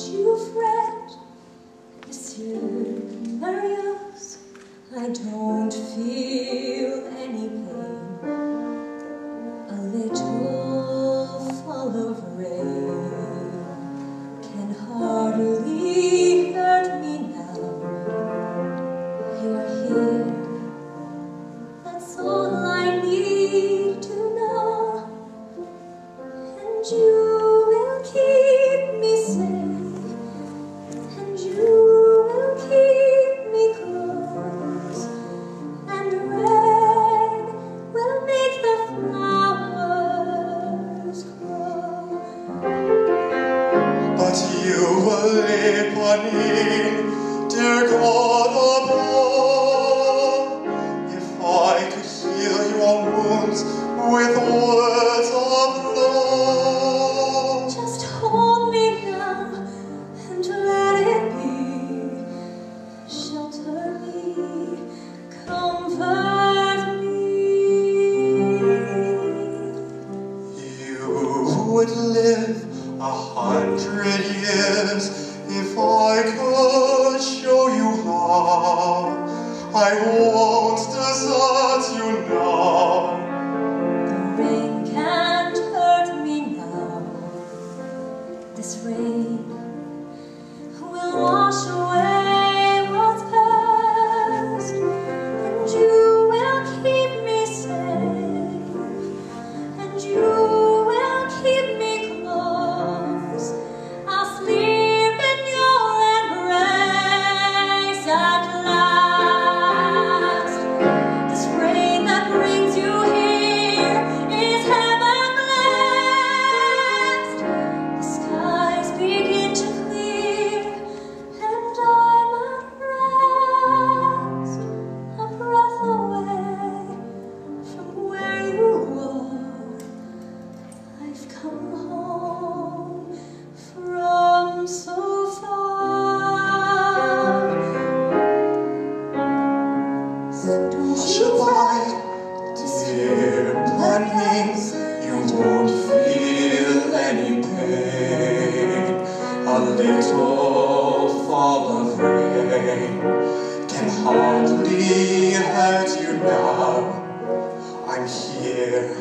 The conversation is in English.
you fret, Monsieur Marius, I don't feel any pain. A little fall of rain can hardly hurt me now. You're here, that's all I need to know, and you will keep me safe, and you will keep me close, and rain will make the flowers grow. But you will live on in, dear God above. If I could heal your wounds with words of love. Just hold me now and let it be. Shelter me, comfort me. You would live 100 years if I could show you how. I won't desert you now. The rain can't hurt me now. This rain will wash away what's past, and you will keep me safe, and you will keep me close. I'll sleep in your embrace at last. This rain that brings you here is heaven blessed. The skies begin to clear, and I'm at rest, a breath away from where you are. I've come home from so far. So don't you fret, Dear planning, you won't feel any pain. A little fall of rain can hardly hurt you now. I'm here.